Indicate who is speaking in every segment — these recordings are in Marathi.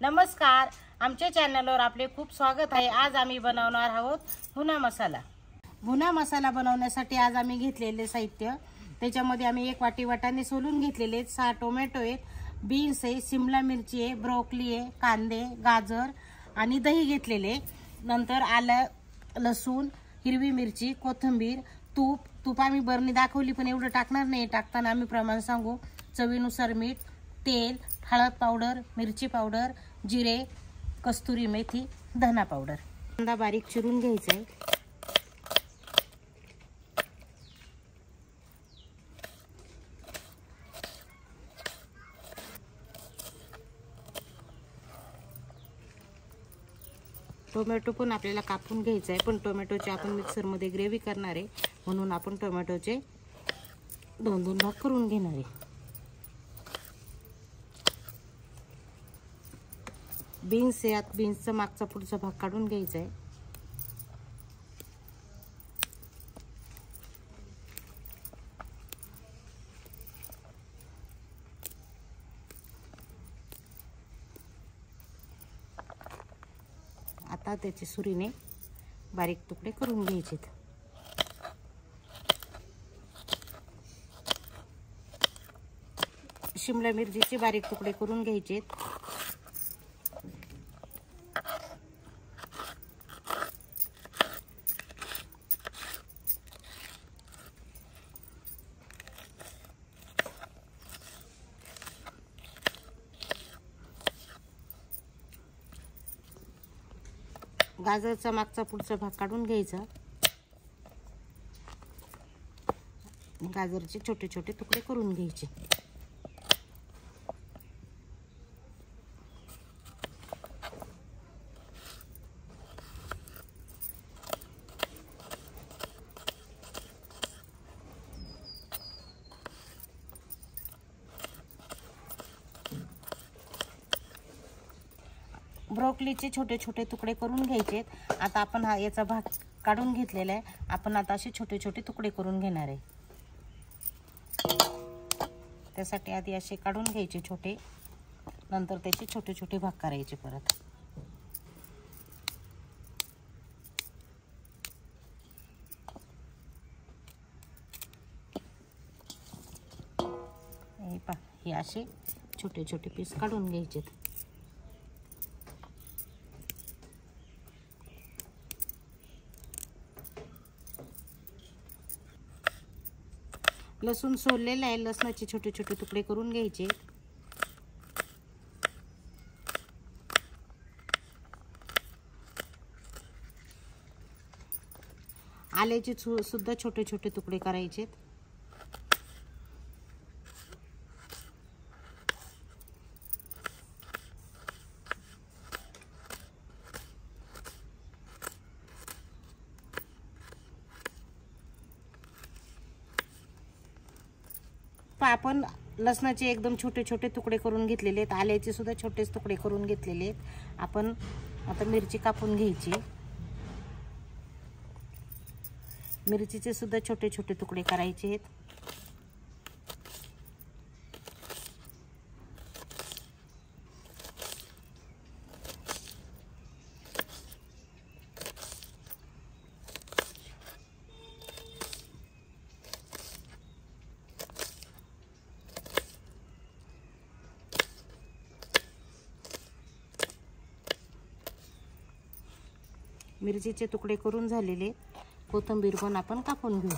Speaker 1: नमस्कार, आमच्या चॅनलवर आपले खूप स्वागत आहे। आज आम्ही बनवणार आहोत भुना मसाला। भुना मसाला बनवण्यासाठी आज आम्ही घेतलेले साहित्य, त्याच्यामध्ये आम्ही 1 वाटी वाटाणे सोलून घेतलेले, 6 टोमॅटो आहेत, बीन्स आहे, शिमला मिरची आहे, ब्रोकोली आहे, कांदे, गाजर आणि दही घेतलेले। नंतर आलं, लसूण, हिरवी मिरची, कोथिंबीर, तूप आम्ही बरणी दाखवली पण एवढं टाकणार नाही, टाकताना आम्ही प्रमाण सांगू। चवीनुसार मीठ, तेल, हळद पावडर, मिरची पावडर, जिरे, कस्तुरी मेथी, धना पावडर। कांदा बारीक चिरून घ्यायचा आहे। टोमॅटो पण आपल्याला कापून घ्यायचा आहे, पण टोमॅटोचे आपण मिक्सर मध्ये ग्रेव्ही करणार आहे, म्हणून आपण टोमॅटोचे 2-2 भाग करून घेणार आहे। बीन्स यात बीन्सचा मागचा पुढचा भाग काढून घ्यायचा आहे। आता त्याचे सुरीने बारीक तुकडे करून घ्यायचे। शिमला मिरचीचे बारीक तुकडे करून घ्यायचे। गाजरचा मागचा पुढचा भाग काढून घ्यायचा। गाजरचे छोटे छोटे तुकडे करून घ्यायचे। ब्रोकोलीचे छोटे छोटे तुकडे करून घ्यायचे। आता आपण याचा भाग काढून घेतलेला आहे, आपण आता असे छोटे छोटे तुकडे करून घेणार आहे। त्यासाठी आधी असे काढून घ्यायचे छोटे, नंतर त्याचे छोटे छोटे भाग करायचे परत। हे असे छोटे छोटे पीस काढून घ्यायचे। लसूण सोललेला आहे, लसणाचे छोटे छोटे तुकडे करून घ्यायचे। आल्याचे सुद्धा छोटे छोटे तुकडे करायचे। आपण लसणाचे एकदम छोटे छोटे तुकडे करून घेतलेले आहेत, आल्याचे सुद्धा छोटेच तुकडे करून घेतलेले आहेत। आपण आता मिरची कापून घ्यायची। मिरचीचे सुद्धा छोटे छोटे तुकडे करायचे आहेत। मिरचीचे तुकडे करून झालेले, कोथिंबीर पण आपण कापून घेऊ।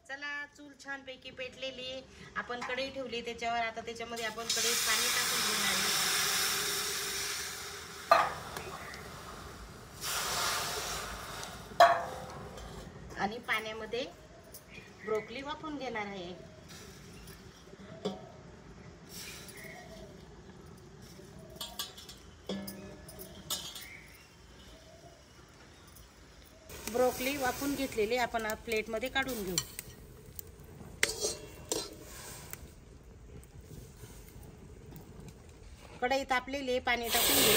Speaker 1: चला, चूल छान पैकी पेटलेली, आपण कढई ठेवली त्याच्यावर। आता त्याच्यामध्ये आपण कढईत पाणी टाकून घेणार आहे। आणि पाण्यामध्ये ब्रोकोली वाफवून घेणार आहे। ब्रोकोली वाफवून घेतलेली आपण प्लेट मध्ये काढून घेऊ। कढई तापलेली, पाणी टाकून घेऊ.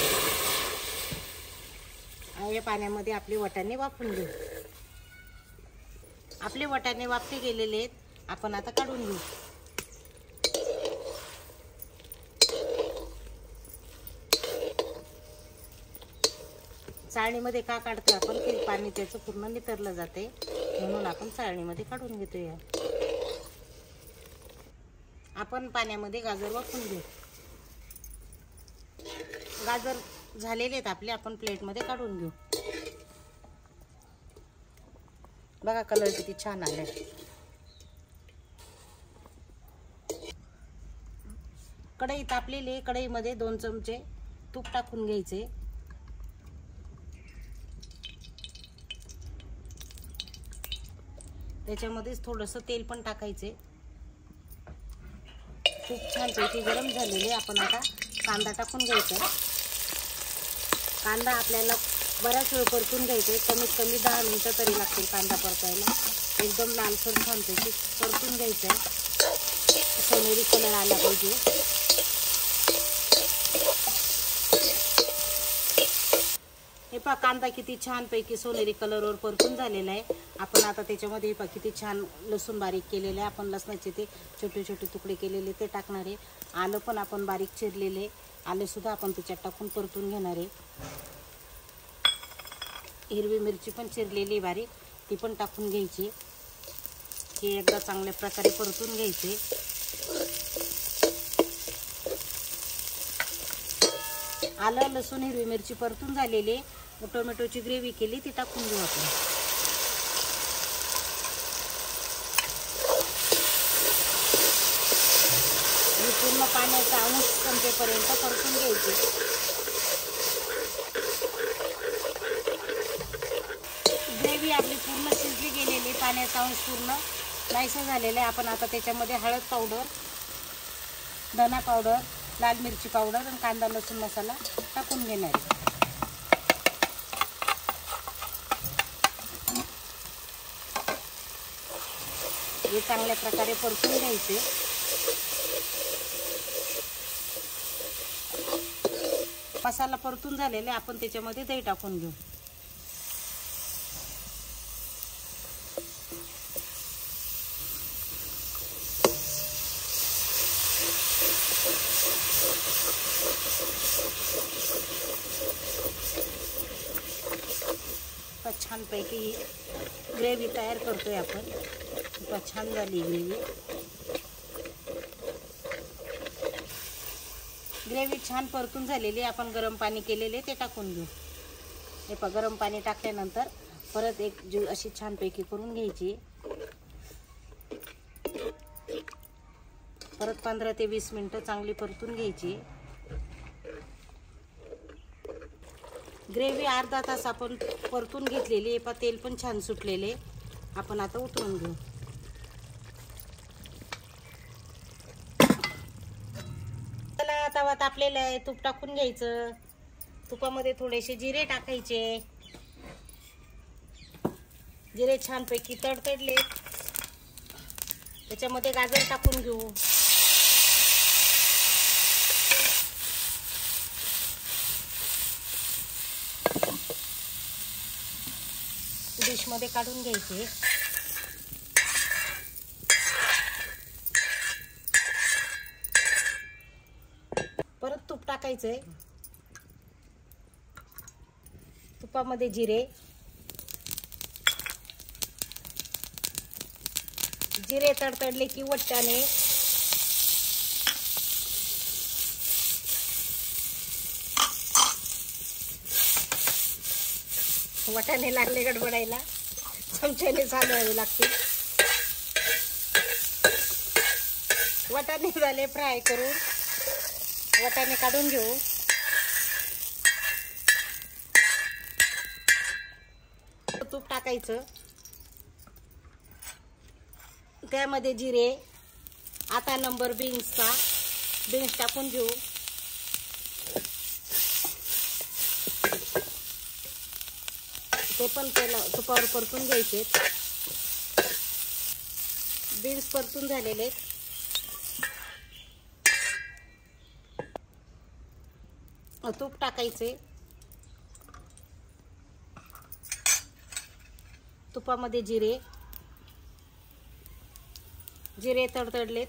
Speaker 1: या पाण्यामध्ये आपले वाटाणे वाफून घेऊ. आपले वाटाणे वाफले गेलेले आहेत, आपण आता काढून घेऊ. चाळणीमध्ये का काढतोय आपण, की पाणी त्याचं पूर्ण नितरलं जाते, म्हणून आपण चाळणीमध्ये काढून घेतोय. आपण पाण्यामध्ये गाजर वाफून घेऊ. गाजर झालेले आहेत आपले, आपण प्लेटमध्ये काढून घेऊ. बघा कलर किती छान आलाय. कढई तापलेली, कढईमध्ये 2 चमचे तूप टाकून घ्यायचे. त्याच्यामध्येच थोडंसं तेल पण टाकायचे. खूप छानपैकी गरम झालेले. आपण आता कांदा टाकून घ्यायचा. कांदा आपल्याला बराच वेळ परतून घ्यायचा. कमीत कमी 10 मिनिटं तरी लागतील कांदा परतायला. एकदम लालसर छानपैकी परतून घ्यायचा आहे. सोनेरी कलर आला पाहिजे. हे पहा कांदा किती छानपैकी सोनेरी कलरवर परतून झालेला आहे. आपण आता त्याच्यामध्ये हे पहा किती छान लसूण बारीक केलेले आहे. आपण लसणाचे ते छोटे छोटे तुकडे केलेले ते टाकणार आहे. आलं पण आपण बारीक चिरलेले, आले सुद्धा आपण त्याच्यात टाकून परतून घेणार आहे. हिरवी मिरची पण चिरलेली बारीक, ती पण टाकून घ्यायची. हे एकदा चांगल्या प्रकारे परतून घ्यायचे. आलं लसूण हिरवी मिरची परतून झालेली. टोमॅटोची ग्रेव्ही केली ती टाकून घेऊ आपण. पूर्ण पाण्याचा अंश संपेपर्यंत परतून घ्यायचे. ग्रेव्ही आपली पूर्ण शिजली गेलेली, पाण्याचा अंश पूर्ण नाहीसा झालेला आहे. आपण आता त्याच्यामध्ये हळद पावडर, धना पावडर, लाल मिरची पावडर आणि कांदा लसूण मसाला टाकून घेणार आहे. हे चांगल्या प्रकारे परतून घ्यायचे. मसाला परतून झालेला, आपण त्याच्यामध्ये दही टाकून घेऊ. छानपैकी ग्रेव्ही तयार करतोय आपण. छान झाली ग्रेव्ही. ग्रेव्ही छान परतून झालेली. आपण गरम पाणी केलेले ते टाकून घेऊ. हे पहा गरम पाणी टाकल्यानंतर परत एक जीव अशी छानपैकी करून घ्यायची. परत 15 ते 20 मिनिटं चांगली परतून घ्यायची. ग्रेव्ही अर्धा तास आपण परतून घेतलेली. पहा तेल पण छान सुटलेले. आपण आता उतरून घेऊ. तवा तापलेला आहे, तूप टाकून घ्यायचं. तुपामध्ये थोडेसे जिरे टाकायचे. जिरे छानपैकी तडतडले, त्याच्यामध्ये गाजर टाकून घेऊ. डिश मध्ये काढून घ्यायचे. परत तूप टाकायचंय. तुपामध्ये जिरे तडतडले की वाटाणे, वाटाणे लागले गडबडायला, चमच्याने चालवावे लागतील. वाटाणे झाले फ्राय करून, वाटाणे काढून घेऊ. तूप टाकायचं. त्यामध्ये जिरे, आता नंबर बीन्स टाकून घेऊ. ते पण तुपावर परतून घ्यायचे. बीन्स परतून झालेले. तूप टाकायचे. तुपामध्ये जिरे तडतडलेत.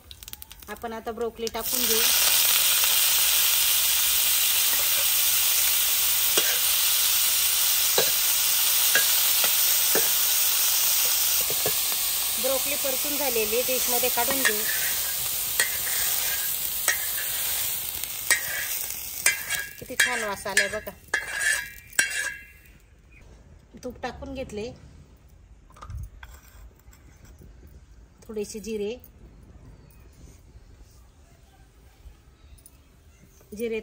Speaker 1: आपण आता ब्रोकोली टाकून घेऊ. ब्रोकोली परतून झालेली डिशमध्ये काढून घेऊ. किती छान वास आलाय बघा. तूप टाकून घेतले. थोडेसे जिरे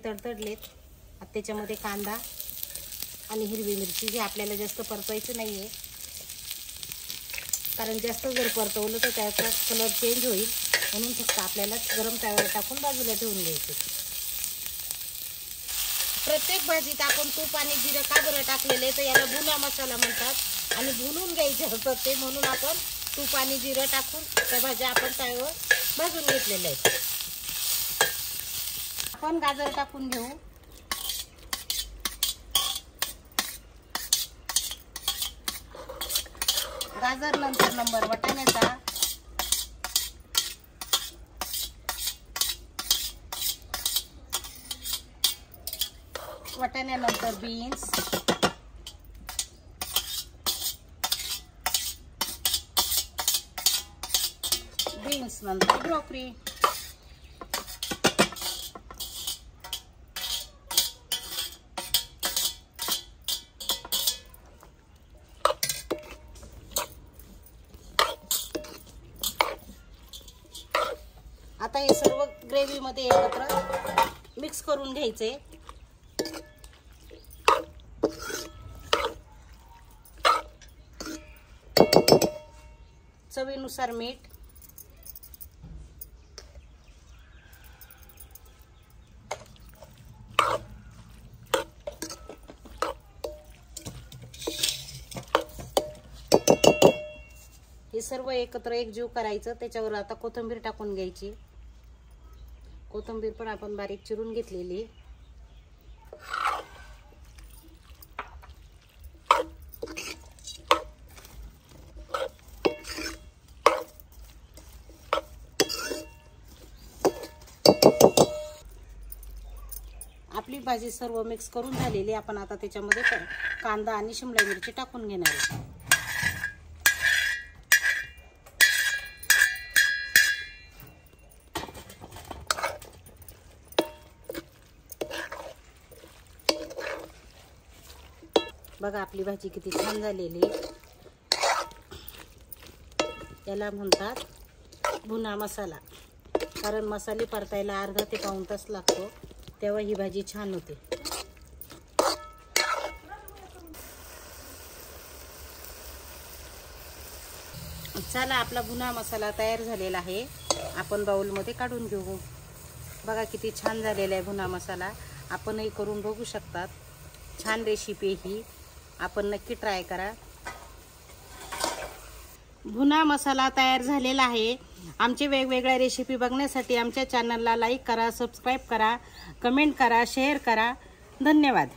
Speaker 1: तडतडलेत. आता त्याच्यामध्ये कांदा आणि हिरवी मिरची. हे आपल्याला जास्त परतवायचं नाहीये, कारण जास्त जर परतवलं तर त्याचा कलर चेंज होईल. म्हणून फक्त आपल्याला गरम तव्यावर टाकून बाजूला ठेवून घ्यायचे. प्रत्येक भाजीत आपण तूप आणि जिरं का बरं टाकलेले तर याला भुना मसाला म्हणतात आणि भुनून घ्यायचे असतं ते. म्हणून आपण तूप आणि जिरं टाकून त्या भाज्या आपण तव्यावर भाजून घेतलेल्या आहेत. आपण गाजर टाकून घेऊ. गाजर नंतर नंबर वाटाण्याचा. वाटाण्यानंतर बीन्स. बीन्स नंतर ब्रोकोली. आता हे सर्व ग्रेव्ही मध्ये एकत्र मिक्स करून घ्यायचे. चवीनुसार मीठ. हे सर्व एकत्र एकजीव करायचं. त्याच्यावर आता कोथिंबीर टाकून घ्यायची. कोथिंबीर पण आपण बारीक चिरून घेतलेली. आपली भाजी सर्व मिक्स करून झालेली. आपण आता त्याच्यामध्ये कांदा आणि शिमला मिरची टाकून घेणार आहे. बघा आपली भाजी किती छान झालेली. याला म्हणतात भुना मसाला, कारण मसाले परतायला अर्धा ते पाऊण तास लागतो. तेव्हा ही भाजी छान होते. चला आपला भुना मसाला तयार झालेला आहे. आपण बाउलमध्ये काढून घेऊ. बघा किती छान झालेला आहे भुना मसाला. आपणही करून बघू शकतात. छान रेसिपी ही, आपण नक्की ट्राय करा. भुना मसाला तयार झालेला आहे. आमचे वेगवेगळ्या रेसिपी बघण्यासाठी आमच्या चॅनलला लाईक करा, सबस्क्राईब करा, कमेंट करा, शेअर करा. धन्यवाद.